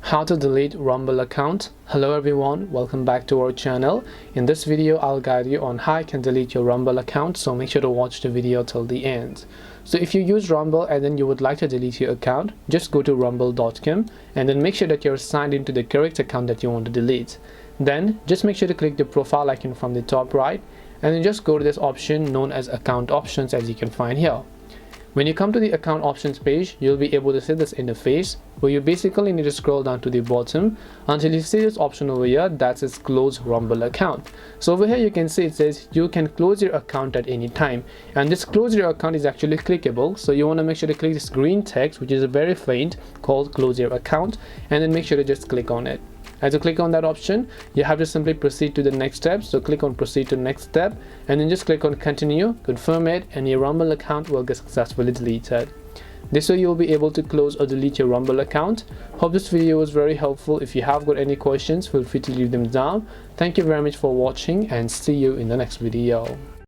How to delete Rumble account. Hello everyone, welcome back to our channel. In this video I'll guide you on how you can delete your Rumble account, so make sure to watch the video till the end. So if you use Rumble and then you would like to delete your account, just go to rumble.com and then make sure that you're signed into the correct account that you want to delete. Then just make sure to click the profile icon from the top right and then just go to this option known as account options, as you can find here. When you come to the account options page, you'll be able to see this interface where you basically need to scroll down to the bottom until you see this option over here that says close Rumble account. So over here you can see it says you can close your account at any time, and this close your account is actually clickable. So you want to make sure to click this green text, which is very faint, called close your account, and then make sure to just click on it. As you click on that option, you have to simply proceed to the next step. So click on proceed to next step and then just click on continue, confirm it, and your Rumble account will get successfully deleted. This way you'll be able to close or delete your Rumble account. Hope this video was very helpful. If you have got any questions, feel free to leave them down. Thank you very much for watching and see you in the next video.